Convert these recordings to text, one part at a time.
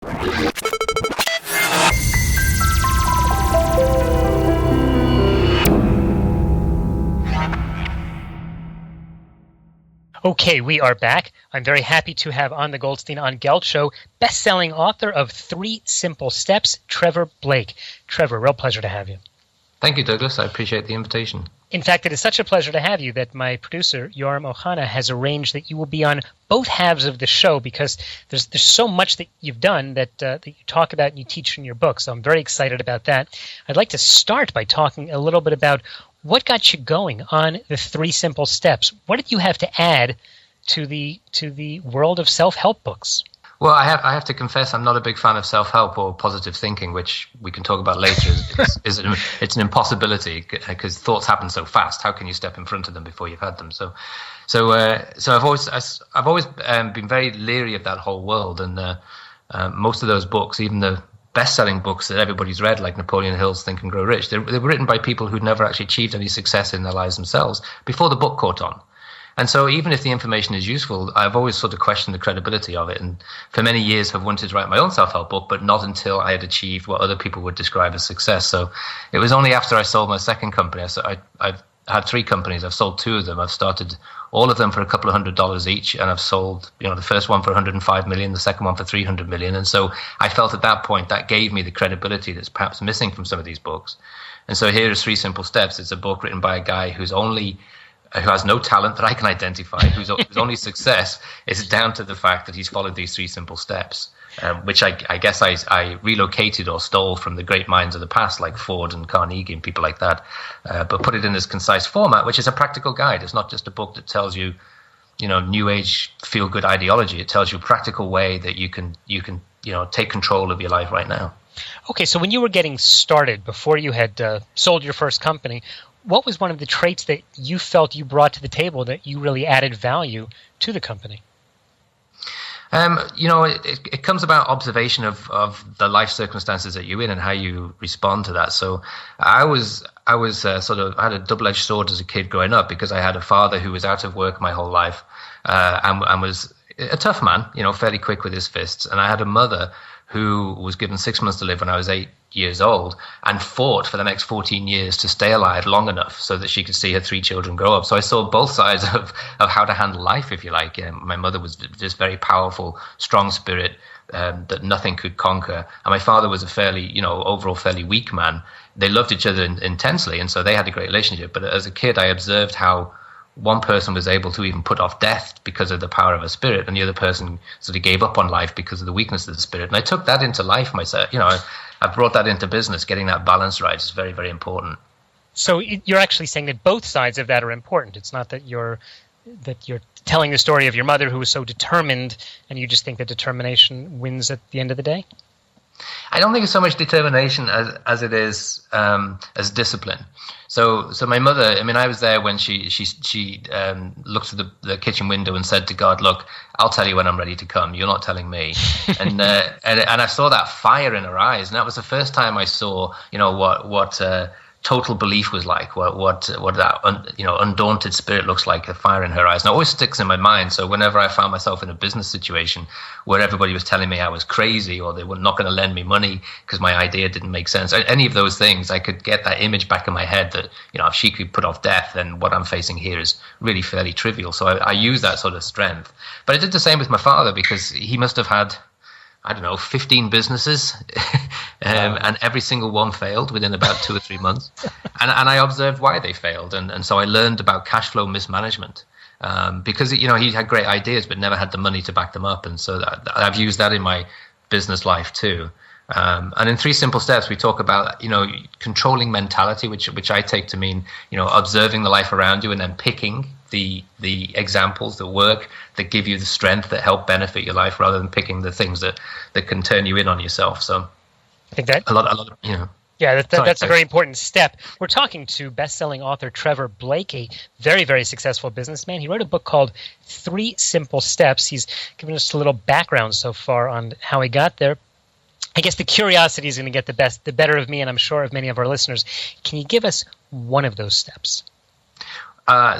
Okay, we are back. I'm very happy to have on the Goldstein on Gelt show best-selling author of 3 Simple Steps, Trevor Blake. Trevor, real pleasure to have you. Thank you, Douglas. I appreciate the invitation. In fact, it is such a pleasure to have you that my producer, Yoram Ohana, has arranged that you will be on both halves of the show because there's so much that you've done that you talk about and you teach in your book. So I'm very excited about that. I'd like to start by talking a little bit about what got you going on the 3 Simple Steps. What did you have to add to the world of self-help books? Well, I have to confess I'm not a big fan of self-help or positive thinking, which we can talk about later. It's an impossibility because thoughts happen so fast. How can you step in front of them before you've had them? So I've always been very leery of that whole world, and most of those books, even the best-selling books that everybody's read, like Napoleon Hill's Think and Grow Rich, they were written by people who'd never actually achieved any success in their lives themselves before the book caught on. And so even if the information is useful, I've always sort of questioned the credibility of it. And for many years, I've wanted to write my own self-help book, but not until I had achieved what other people would describe as success. So it was only after I sold my second company. I've had 3 companies. I've sold 2 of them. I've started all of them for a couple of $100s each. And I've sold, the first one for $105 million, the second one for $300 million. And so I felt at that point that gave me the credibility that's perhaps missing from some of these books. And so here is 3 Simple Steps. It's a book written by a guy who has no talent that I can identify, whose only success is down to the fact that he's followed these 3 simple steps, which I guess I relocated or stole from the great minds of the past, like Ford and Carnegie and people like that, but put it in this concise format, which is a practical guide. It's not just a book that tells you, new age feel-good ideology. It tells you a practical way that you can take control of your life right now. Okay, so when you were getting started, before you had sold your first company, what was one of the traits that you felt you brought to the table that you really added value to the company? It comes about observation of the life circumstances that you're in and how you respond to that. So I had a double-edged sword as a kid growing up because I had a father who was out of work my whole life and was a tough man, fairly quick with his fists. And I had a mother who was given 6 months to live when I was 8 years old and fought for the next 14 years to stay alive long enough so that she could see her 3 children grow up. So I saw both sides of how to handle life, if you like. My mother was this very powerful, strong spirit that nothing could conquer. And my father was a fairly, overall fairly weak man. They loved each other intensely, and so they had a great relationship. But as a kid, I observed how one person was able to even put off death because of the power of a spirit, and the other person sort of gave up on life because of the weakness of the spirit. And I took that into life myself. I brought that into business. Getting that balance right is very, very important. So you're actually saying that both sides of that are important. It's not that you're telling the story of your mother who was so determined, and you just think that determination wins at the end of the day? I don't think it's so much determination as it is as discipline. So my mother, I was there when she looked through the kitchen window and said to God, "Look, I'll tell you when I'm ready to come. You're not telling me." and I saw that fire in her eyes, and that was the first time I saw, what total belief was like, what that undaunted spirit looks like, a fire in her eyes. And it always sticks in my mind. So whenever I found myself in a business situation where everybody was telling me I was crazy or they were not going to lend me money because my idea didn't make sense, any of those things, I could get that image back in my head that, if she could put off death, then what I'm facing here is really fairly trivial. So I use that sort of strength. But I did the same with my father because he must have had, 15 businesses, and every single one failed within about 2 or 3 months. And I observed why they failed. And so I learned about cash flow mismanagement because, he had great ideas but never had the money to back them up. And so I've used that in my business life too. And in 3 Simple Steps, we talk about, controlling mentality, which I take to mean, observing the life around you and then picking the examples that work, that give you the strength, that help benefit your life, rather than picking the things that can turn you in on yourself. So I think that a lot of Yeah, that's a very important step. We're talking to best-selling author Trevor Blake, a very, very successful businessman. He wrote a book called 3 Simple Steps. He's given us a little background so far on how he got there. I guess the curiosity is going to get the better of me, and I'm sure of many of our listeners. Can you give us one of those steps?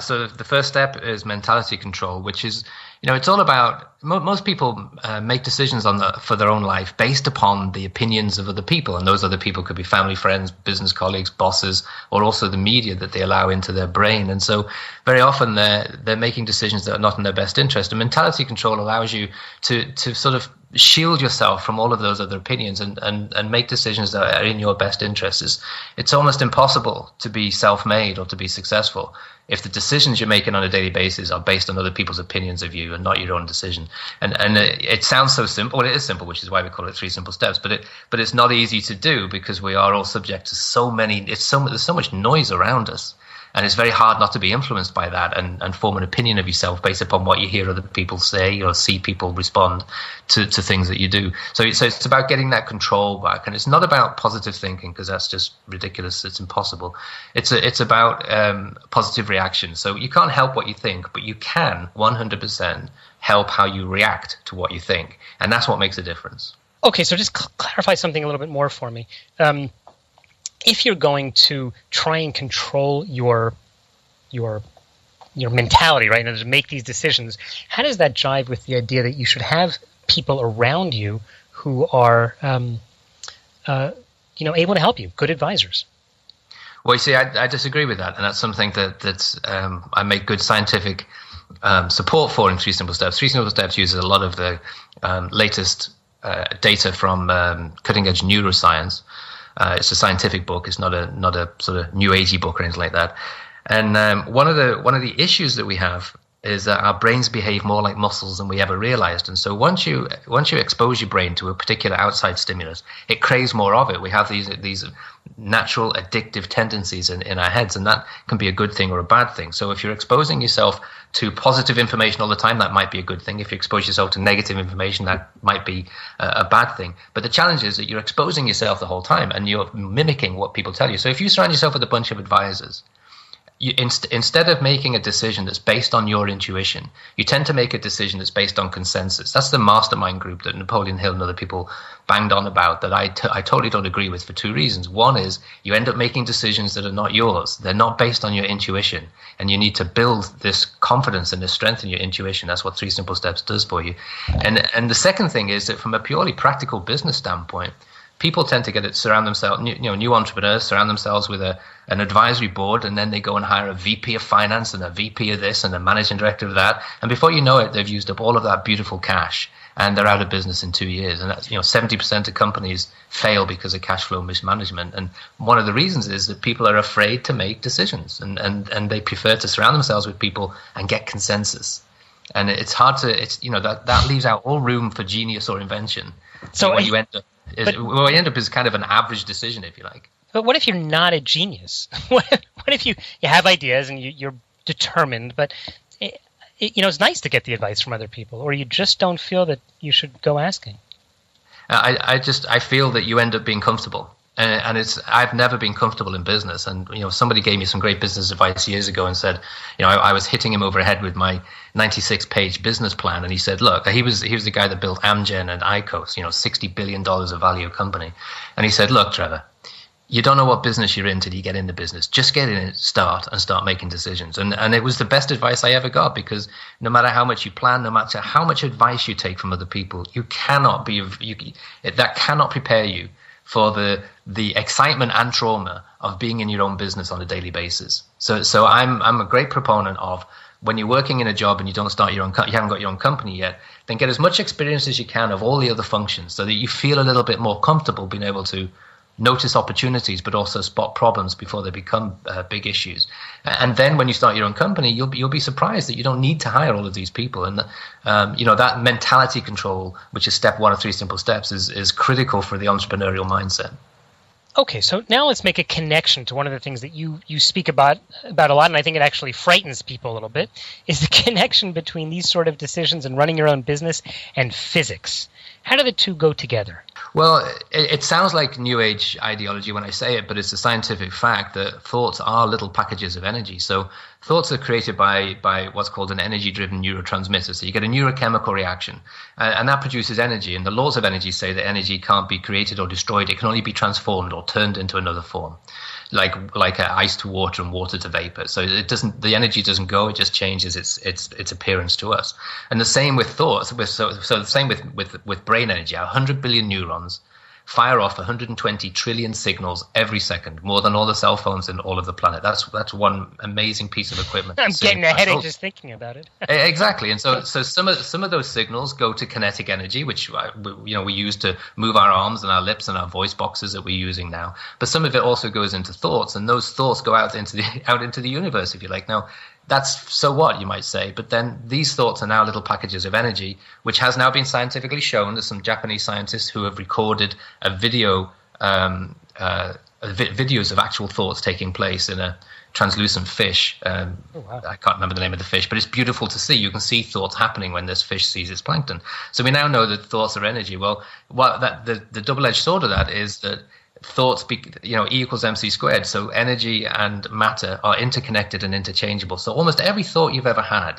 So the first step is mentality control, which is It's all about most people make decisions for their own life based upon the opinions of other people, and those other people could be family, friends, business colleagues, bosses, or also the media that they allow into their brain. And so very often they're making decisions that are not in their best interest. And mentality control allows you to sort of shield yourself from all of those other opinions and make decisions that are in your best interests. It's almost impossible to be self-made or to be successful if the decisions you're making on a daily basis are based on other people's opinions of you and not your own decision. And it sounds so simple. Well, it is simple, which is why we call it 3 simple steps. But it's not easy to do because we are all subject to so many. There's so much noise around us. And it's very hard not to be influenced by that and form an opinion of yourself based upon what you hear other people say or see people respond to things that you do. So it's about getting that control back. And it's not about positive thinking because that's just ridiculous. It's impossible. It's about positive reaction. So you can't help what you think, but you can 100% help how you react to what you think. And that's what makes a difference. Okay, so just clarify something a little bit more for me. If you're going to try and control your mentality, right, and to make these decisions, how does that jive with the idea that you should have people around you who are, able to help you, good advisors? Well, you see, I disagree with that, and that's something that I make good scientific support for in 3 Simple Steps. 3 Simple Steps uses a lot of the latest data from cutting-edge neuroscience. It's a scientific book. It's not a sort of new agey book or anything like that. And one of the issues that we have is that our brains behave more like muscles than we ever realized. And so once you expose your brain to a particular outside stimulus, it craves more of it. We have these natural addictive tendencies in our heads, and that can be a good thing or a bad thing. So if you're exposing yourself to positive information all the time, that might be a good thing. If you expose yourself to negative information, that might be a bad thing. But the challenge is that you're exposing yourself the whole time and you're mimicking what people tell you. So if you surround yourself with a bunch of advisors, instead of making a decision that's based on your intuition, you tend to make a decision that's based on consensus. That's the mastermind group that Napoleon Hill and other people banged on about that I totally don't agree with for 2 reasons. One is you end up making decisions that are not yours. They're not based on your intuition. And you need to build this confidence and this strength in your intuition. That's what 3 Simple Steps does for you. And the second thing is that from a purely practical business standpoint, people tend to surround themselves, new entrepreneurs surround themselves with an advisory board, and then they go and hire a VP of finance and a VP of this and a managing director of that. And before you know it, they've used up all of that beautiful cash and they're out of business in 2 years. And that's, 70% of companies fail because of cash flow mismanagement. And one of the reasons is that people are afraid to make decisions and they prefer to surround themselves with people and get consensus. And it's hard to, that leaves out all room for genius or invention. So what you end up is kind of an average decision, if you like. But what if you're not a genius? What if you have ideas and you're determined, but it's nice to get the advice from other people, or you just don't feel that you should go asking? I feel that you end up being comfortable. And I've never been comfortable in business. And, somebody gave me some great business advice years ago and said, I was hitting him over the head with my 96-page business plan. And he said, look, he was the guy that built Amgen and IQOS, $60 billion of value company. And he said, look, Trevor, you don't know what business you're in till you get in the business. Just get in it, start making decisions. And it was the best advice I ever got, because no matter how much you plan, no matter how much advice you take from other people, that cannot prepare you for the excitement and trauma of being in your own business on a daily basis. So I'm a great proponent of, when you're working in a job and you don't start you haven't got your own company yet, then get as much experience as you can of all the other functions so that you feel a little bit more comfortable being able to notice opportunities, but also spot problems before they become big issues. And then when you start your own company, you'll be surprised that you don't need to hire all of these people. And that mentality control, which is step 1 of 3 Simple Steps, is critical for the entrepreneurial mindset. Okay, so now let's make a connection to one of the things that you speak about a lot, and I think it actually frightens people a little bit, is the connection between these sort of decisions and running your own business and physics. How do the two go together? Well, it sounds like New Age ideology when I say it, but it's a scientific fact that thoughts are little packages of energy. So thoughts are created by what's called an energy-driven neurotransmitter. So you get a neurochemical reaction, and that produces energy. And the laws of energy say that energy can't be created or destroyed. It can only be transformed or turned into another form. like ice to water and water to vapor. So the energy doesn't go; it just changes its appearance to us. And the same with thoughts. So the same with brain energy. 100 billion neurons fire off 120 trillion signals every second, more than all the cell phones in all of the planet. That's one amazing piece of equipment. I'm getting a headache just thinking about it. Exactly. And so some of those signals go to kinetic energy, which we use to move our arms and our lips and our voice boxes that we're using now. But some of it also goes into thoughts, and those thoughts go out into the universe, if you like. Now, that's so what, you might say, but then these thoughts are now little packages of energy, which has now been scientifically shown. There's some Japanese scientists who have recorded a video, videos of actual thoughts taking place in a translucent fish. Oh, wow. I can't remember the name of the fish, but it's beautiful to see. You can see thoughts happening when this fish sees its plankton. So we now know that thoughts are energy. Well, the double-edged sword of that is that thoughts, E equals mc squared. So energy and matter are interconnected and interchangeable. So almost every thought you've ever had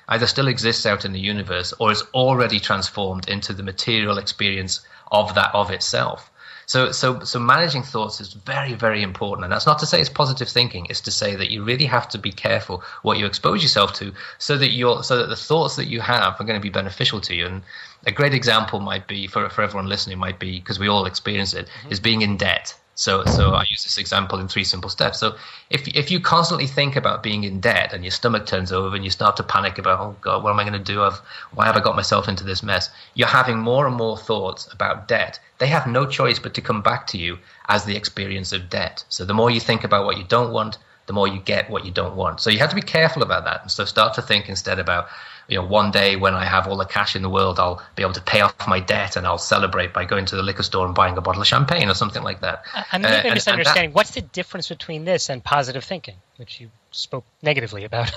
either still exists out in the universe or is already transformed into the material experience of itself. So managing thoughts is very, very important. And that's not to say it's positive thinking. It's to say that you really have to be careful what you expose yourself to so that the thoughts that you have are going to be beneficial to you. And a great example might be, for everyone listening, might be, because we all experience it, is being in debt. So I use this example in 3 simple steps. So if you constantly think about being in debt and your stomach turns over and you start to panic about, oh God, what am I going to do? Why have I got myself into this mess? You're having more and more thoughts about debt. They have no choice but to come back to you as the experience of debt. So the more you think about what you don't want, the more you get what you don't want. So you have to be careful about that. And so start to think instead about, one day when I have all the cash in the world, I'll be able to pay off my debt and I'll celebrate by going to the liquor store and buying a bottle of champagne or something like that. I'm maybe misunderstanding. What's the difference between this and positive thinking, which you spoke negatively about?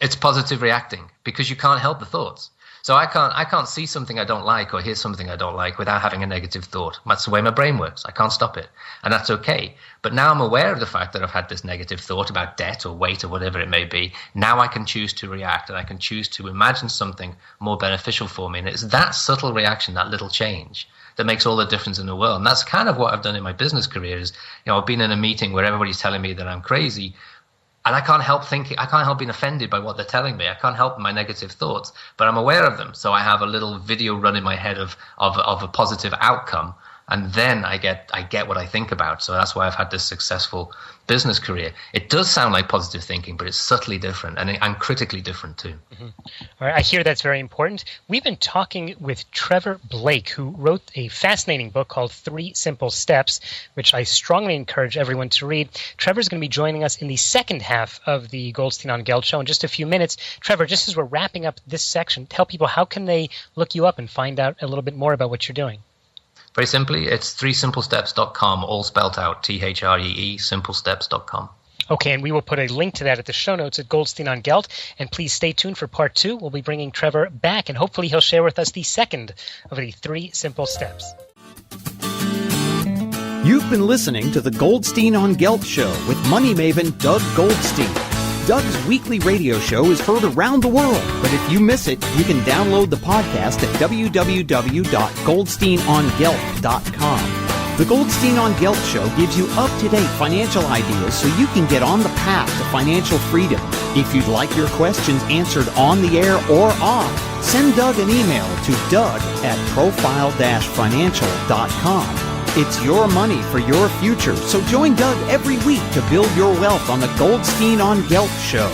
It's positive reacting, because you can't help the thoughts. So I can't see something I don't like or hear something I don't like without having a negative thought. That's the way my brain works. I can't stop it. And that's okay. But now I'm aware of the fact that I've had this negative thought about debt or weight or whatever it may be. Now I can choose to react, and I can choose to imagine something more beneficial for me. And it's that subtle reaction, that little change, that makes all the difference in the world. And that's kind of what I've done in my business career is, I've been in a meeting where everybody's telling me that I'm crazy, and I can't help being offended by what they're telling me. I can't help my negative thoughts, but I'm aware of them. So I have a little video run in my head of a positive outcome, and then I get what I think about. So that's why I've had this successful business career. It does sound like positive thinking, but it's subtly different and critically different too. Mm-hmm. All right, I hear that's very important. We've been talking with Trevor Blake, who wrote a fascinating book called 3 Simple Steps, which I strongly encourage everyone to read. Trevor's going to be joining us in the second half of the Goldstein on Gelt show in just a few minutes. Trevor, just as we're wrapping up this section, tell people how can they look you up and find out a little bit more about what you're doing. Very simply, it's 3simplesteps.com, all spelled out, THREE, simplesteps.com. Okay, and we will put a link to that at the show notes at Goldstein on Gelt. And please stay tuned for part 2. We'll be bringing Trevor back, and hopefully he'll share with us the second of the 3 simple steps. You've been listening to the Goldstein on Gelt show with money maven Doug Goldstein. Doug's weekly radio show is heard around the world, but if you miss it, you can download the podcast at www.goldsteinongelt.com. The Goldstein on Gelt show gives you up-to-date financial ideas so you can get on the path to financial freedom. If you'd like your questions answered on the air or off, send Doug an email to doug@profile-financial.com. It's your money for your future, so join Doug every week to build your wealth on the Goldstein on Gelt show.